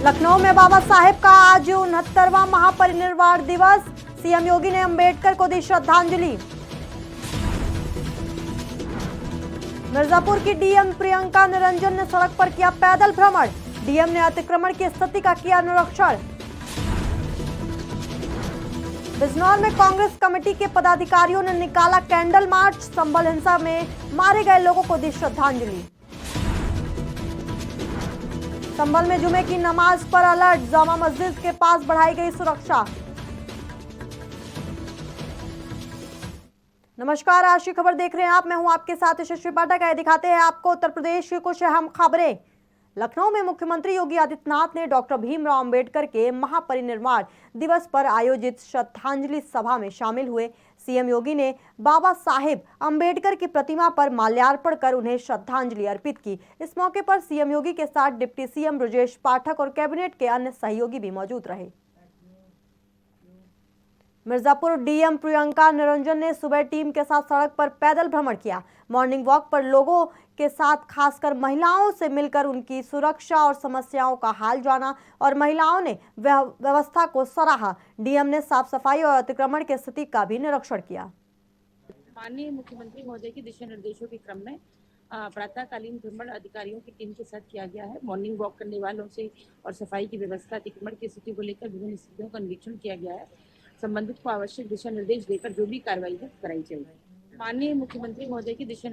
लखनऊ में बाबा साहेब का आज 69वां महापरिनिर्वाण दिवस। सीएम योगी ने अंबेडकर को दी श्रद्धांजलि। मिर्जापुर की डीएम प्रियंका निरंजन ने सड़क पर किया पैदल भ्रमण। डीएम ने अतिक्रमण की स्थिति का किया निरीक्षण। बिजनौर में कांग्रेस कमेटी के पदाधिकारियों ने निकाला कैंडल मार्च। संभल हिंसा में मारे गए लोगों को दी श्रद्धांजलि। संभल में जुमे की नमाज पर अलर्ट। जामा मस्जिद के पास बढ़ाई गई सुरक्षा। नमस्कार, आज की खबर देख रहे हैं आप। मैं हूं आपके साथ यशस्वी पाठक। आइए दिखाते हैं आपको उत्तर प्रदेश की कुछ अहम खबरें। लखनऊ में मुख्यमंत्री योगी आदित्यनाथ ने डॉक्टर भीमराव अंबेडकर के महापरिनिर्वाण दिवस पर आयोजित श्रद्धांजलि सभा में शामिल हुए। सीएम योगी ने बाबा साहेब अंबेडकर की प्रतिमा पर माल्यार्पण कर उन्हें श्रद्धांजलि अर्पित की। इस मौके पर सीएम योगी के साथ डिप्टी सीएम ब्रजेश पाठक और कैबिनेट के अन्य सहयोगी भी मौजूद रहे। मिर्जापुर डीएम प्रियंका निरंजन ने सुबह टीम के साथ सड़क पर पैदल भ्रमण किया। मॉर्निंग वॉक पर लोगों के साथ खासकर महिलाओं से मिलकर उनकी सुरक्षा और समस्याओं का हाल जाना और महिलाओं ने व्यवस्था को सराहा। डीएम ने साफ सफाई और अतिक्रमण की स्थिति का भी निरीक्षण किया। माननीय मुख्यमंत्री महोदय के दिशा निर्देशों के क्रम में प्रातःकालीन भ्रमण अधिकारियों की टीम के साथ किया गया है। मॉर्निंग वॉक करने वालों से और सफाई की व्यवस्था, अतिक्रमण की स्थिति को लेकर विभिन्न स्थितियों का निरीक्षण किया गया है। संबंधित को आवश्यक दिशा निर्देश देकर जो भी कार्रवाई है कराई जाएगी। माननीय मुख्यमंत्री महोदय की दिशा।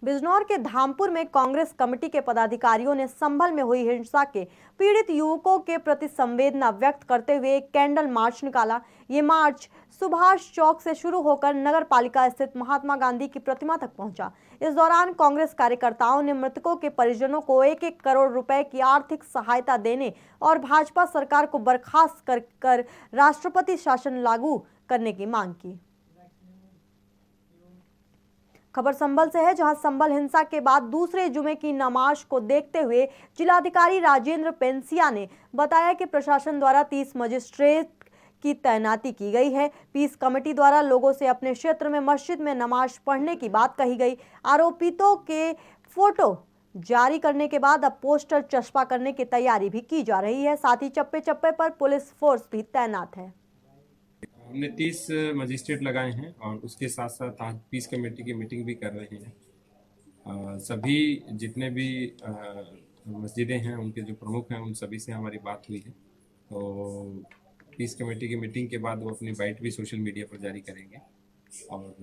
बिजनौर के धामपुर में कांग्रेस कमेटी के पदाधिकारियों ने संभल में हुई हिंसा के पीड़ित युवकों के प्रति संवेदना व्यक्त करते हुए एक कैंडल मार्च निकाला। ये मार्च सुभाष चौक से शुरू होकर नगर पालिका स्थित महात्मा गांधी की प्रतिमा तक पहुंचा। इस दौरान कांग्रेस कार्यकर्ताओं ने मृतकों के परिजनों को 1-1 करोड़ रुपए की आर्थिक सहायता देने और भाजपा सरकार को बर्खास्त कर राष्ट्रपति शासन लागू करने की मांग की। खबर संभल से है, जहां संभल हिंसा के बाद दूसरे जुमे की नमाज को देखते हुए जिलाधिकारी राजेंद्र पेंसिया ने बताया कि प्रशासन द्वारा 30 मजिस्ट्रेट की तैनाती की गई है। पीस कमेटी द्वारा लोगों से अपने क्षेत्र में मस्जिद में नमाज पढ़ने की बात कही गई। आरोपितों के फोटो जारी करने के बाद अब पोस्टर चस्पा करने की तैयारी भी की जा रही है। साथ ही चप्पे चप्पे पर पुलिस फोर्स भी तैनात है। हमने 30 मजिस्ट्रेट लगाए हैं और उसके साथ साथ आज पीस कमेटी की मीटिंग भी कर रहे हैं। सभी जितने भी मस्जिदें हैं उनके जो प्रमुख हैं उन सभी से हमारी बात हुई है। तो पीस कमेटी की मीटिंग के बाद वो अपनी बाइट भी सोशल मीडिया पर जारी करेंगे और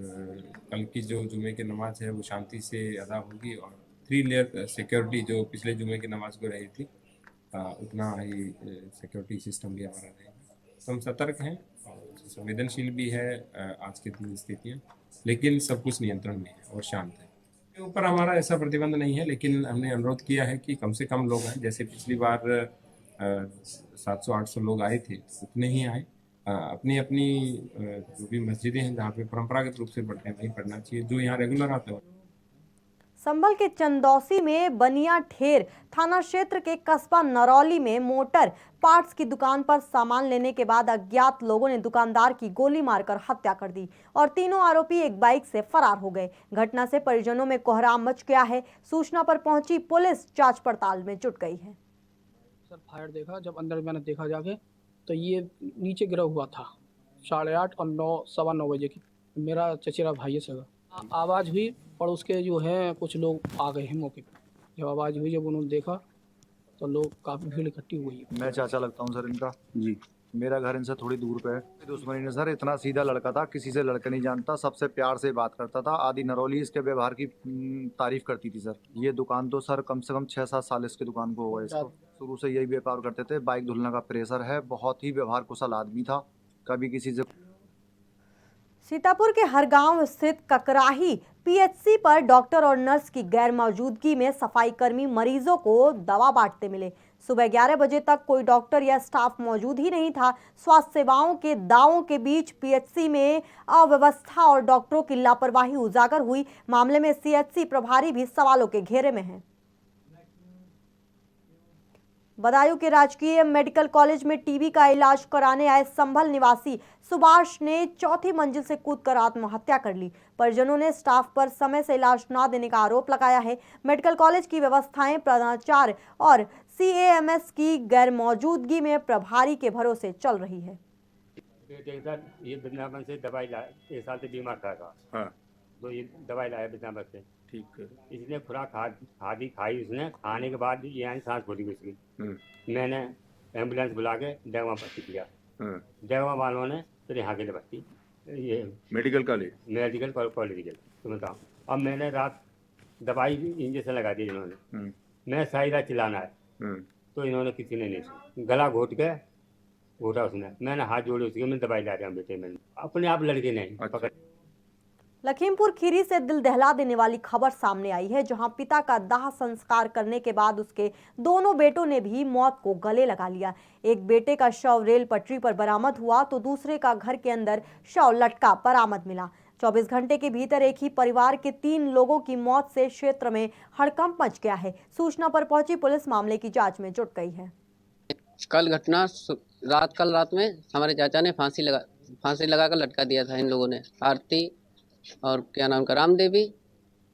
कल की जो जुमे की नमाज है वो शांति से अदा होगी और 3 लेयर सिक्योरिटी जो पिछले जुमे की नमाज को रही थी उतना ही सिक्योरिटी सिस्टम भी हमारा रहेगा। तो हम सतर्क हैं और संवेदनशील भी है आज की स्थितियाँ, लेकिन सब कुछ नियंत्रण में है और शांत है। इसके ऊपर हमारा ऐसा प्रतिबंध नहीं है, लेकिन हमने अनुरोध किया है कि कम से कम लोग आए। जैसे पिछली बार 700-800 लोग आए थे, उतने ही आए। अपनी अपनी जो भी मस्जिदें हैं जहाँ पे परंपरागत रूप से पढ़ते हैं वहीं पढ़ना चाहिए। जो यहाँ रेगुलर आते हैं। संभल के चंदौसी में बनिया ठेर थाना क्षेत्र के कस्बा नरौली में मोटर पार्ट्स की दुकान पर सामान लेने के बाद अज्ञात लोगों ने दुकानदार की गोली मारकर हत्या कर दी और तीनों आरोपी एक बाइक से फरार हो गए। घटना से परिजनों में कोहराम मच गया है। सूचना पर पहुंची पुलिस जांच पड़ताल में जुट गई है। सर फायर देखा, जब अंदर मैंने देखा जाके तो ये नीचे गिरा हुआ था 8:30 और 9, 9:15 बजे की। मेरा चचेरा भाई है सगा। आवाज़ हुई और उसके जो है कुछ लोग आ गए हैं मौके पर। जब आवाज़ हुई, जब उन्होंने देखा तो लोग काफ़ी भीड़ इकट्ठी हुई है। मैं चाचा लगता हूँ सर इनका जी। मेरा घर इनसे थोड़ी दूर पे है। दुश्मनी ने सर, इतना सीधा लड़का था, किसी से लड़के नहीं जानता, सबसे प्यार से बात करता था। आदि नरौली इसके व्यवहार की तारीफ करती थी सर। ये दुकान तो सर कम से कम 6-7 साल इसकी दुकान को हुआ है। इसको शुरू से यही व्यापार करते थे। बाइक धुलने का प्रेशर है। बहुत ही व्यवहार कुशल आदमी था, कभी किसी से। सीतापुर के हरगांव स्थित ककराही पीएचसी पर डॉक्टर और नर्स की गैर मौजूदगी में सफाई कर्मी मरीजों को दवा बांटते मिले। सुबह 11 बजे तक कोई डॉक्टर या स्टाफ मौजूद ही नहीं था। स्वास्थ्य सेवाओं के दावों के बीच पीएचसी में अव्यवस्था और डॉक्टरों की लापरवाही उजागर हुई। मामले में सीएचसी प्रभारी भी सवालों के घेरे में है। बदायूं के राजकीय मेडिकल कॉलेज में टीबी का इलाज कराने आए संभल निवासी सुभाष ने चौथी मंजिल से कूदकर आत्महत्या कर ली। परिजनों ने स्टाफ पर समय से इलाज न देने का आरोप लगाया है। मेडिकल कॉलेज की व्यवस्थाएं, प्राचार्य और CAMS की गैरमौजूदगी में प्रभारी के भरोसे चल रही है। ये वृंदावन से दवाई लाया, 1 साल से बीमार था। हाँ तो ये दवाई लाया वृंदावन से। ठीक है। इसने खुराक खादी खाई, उसने खाने के बाद ये यानी सांस फूली उसकी। मैंने एम्बुलेंस बुला के देवा भर्ती किया। देवा वालों ने फिर यहाँ के लिए भर्ती, ये मेडिकल कॉलेज के, तो बताओ। अब मैंने रात दवाई इंजेक्शन लगा दी इन्होंने। मैं सही रात चिल्लाना है तो इन्होंने किसी ने नहीं सुना। गला घोटा उसने। मैंने हाथ जोड़े उसके, मैं दवाई ला रहा हूँ बेटे, मैंने अपने आप लड़के नहीं पकड़। लखीमपुर खीरी से दिल दहला देने वाली खबर सामने आई है, जहां पिता का दाह संस्कार करने के बाद उसके दोनों बेटों ने भी मौत को गले लगा लिया। एक बेटे का शव रेल पटरी पर बरामद हुआ तो दूसरे का घर के अंदर शव लटका बरामद मिला। 24 घंटे के भीतर एक ही परिवार के 3 लोगों की मौत से क्षेत्र में हड़कंप मच गया है। सूचना पर पहुंची पुलिस मामले की जांच में जुट गई है। कल रात में हमारे चाचा ने फांसी लगाकर लटका दिया था। इन लोगों ने आरती और क्या नाम का राम देवी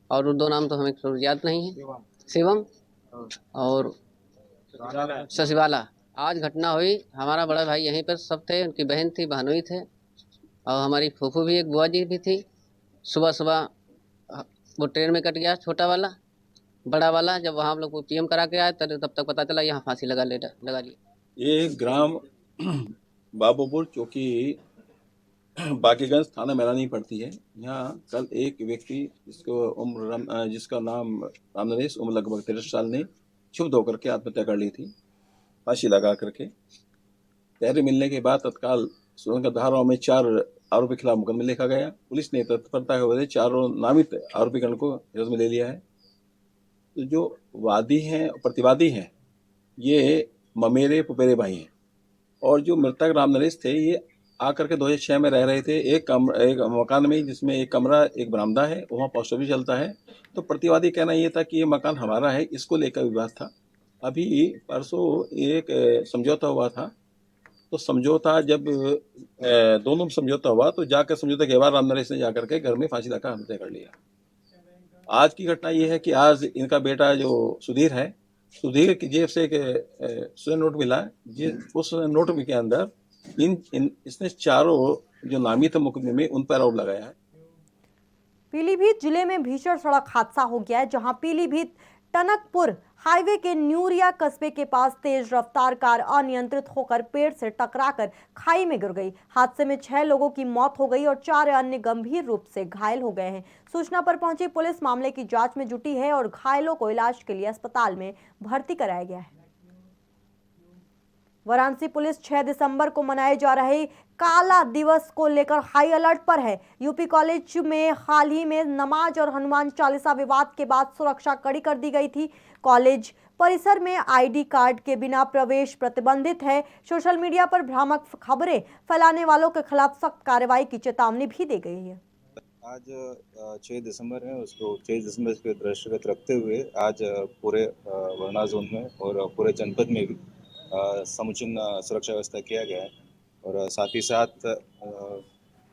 और 2 नाम तो हमें याद नहीं है, शिवम और शशिबाला। आज घटना हुई, हमारा बड़ा भाई यहीं पर सब थे, उनकी बहन थी, बहनोई थे और हमारी फूफू भी, एक बुआ जी भी थी। सुबह वो ट्रेन में कट गया छोटा वाला। बड़ा वाला जब वहाँ हम लोग PM करा के आए तब तक पता चला यहाँ फांसी लगा लिया। ये ग्राम बाबूपुर चौकी बाकीगंज थाना मैरानी पड़ती है। यहाँ कल एक व्यक्ति जिसका नाम रामनरेश, उम्र लगभग 63 साल ने क्षुब्ध होकर के आत्महत्या कर ली थी, फांसी लगा करके। तहरीर मिलने के बाद तत्काल सुरंग धाराओं में 4 आरोपी खिलाफ मुकदमा लिखा गया। पुलिस ने तत्परता के वजह 4 नामित आरोपीगण को हिरासत में ले लिया है। तो जो वादी हैं, प्रतिवादी हैं, ये ममेरे पुपेरे भाई हैं और जो मृतक रामनरेश थे ये आकर के 2006 में रह रहे थे एक मकान में, जिसमें एक कमरा एक बरामदा है, वहाँ पोस्ट ऑफिस चलता है। तो प्रतिवादी कहना ये था कि ये मकान हमारा है, इसको लेकर विवाद था। अभी परसों एक समझौता हुआ था, तो समझौता जब दोनों में समझौता हुआ तो जाकर समझौते के बाद रामनरेश ने जाकर के घर में फांसी लगाकर आत्महत्या कर लिया। आज की घटना ये है कि आज इनका बेटा जो सुधीर है, सुधीर की जेब से एक सुधीर नोट मिला, उस नोट के अंदर इसने 4 जो नामित मुकदमे में उन पर आरोप लगाया है। पीलीभीत जिले में भीषण सड़क हादसा हो गया है, जहां पीलीभीत टनकपुर हाईवे के न्यूरिया कस्बे के पास तेज रफ्तार कार अनियंत्रित होकर पेड़ से टकराकर खाई में गिर गई। हादसे में 6 लोगों की मौत हो गई और 4 अन्य गंभीर रूप से घायल हो गए हैं। सूचना पर पहुंची पुलिस मामले की जांच में जुटी है और घायलों को इलाज के लिए अस्पताल में भर्ती कराया गया है। वाराणसी पुलिस 6 दिसंबर को मनाए जा रहे काला दिवस को लेकर हाई अलर्ट पर है। यूपी कॉलेज में हाल ही में नमाज और हनुमान चालीसा विवाद के बाद सुरक्षा कड़ी कर दी गई थी। कॉलेज परिसर में ID कार्ड के बिना प्रवेश प्रतिबंधित है। सोशल मीडिया पर भ्रामक खबरें फैलाने वालों के खिलाफ सख्त कार्रवाई की चेतावनी भी दी गई है। आज 6 दिसंबर है, उसको 6 दिसंबर के दृष्टिगत रखते हुए आज पूरे वरना जोन में और पूरे जनपद में भी समुचित सुरक्षा व्यवस्था किया गया है और साथ ही साथ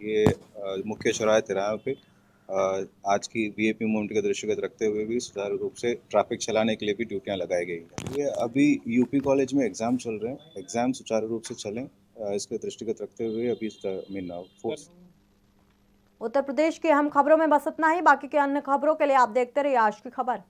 ये मुख्य चौराहे तिराहों पे आज की VIP मूवमेंट के दृष्टिगत रखते हुए भी सुचारू रूप से ट्रैफिक चलाने के लिए भी ड्यूटियां लगाई गई हैं। ये अभी यूपी कॉलेज में एग्ज़ाम चल रहे हैं, एग्ज़ाम सुचारू रूप से चलें, इसके दृष्टिगत रखते हुए अभी फोर्स। उत्तर प्रदेश की अहम खबरों में बस इतना ही। बाकी के अन्य खबरों के लिए आप देखते रहिए आज की खबर।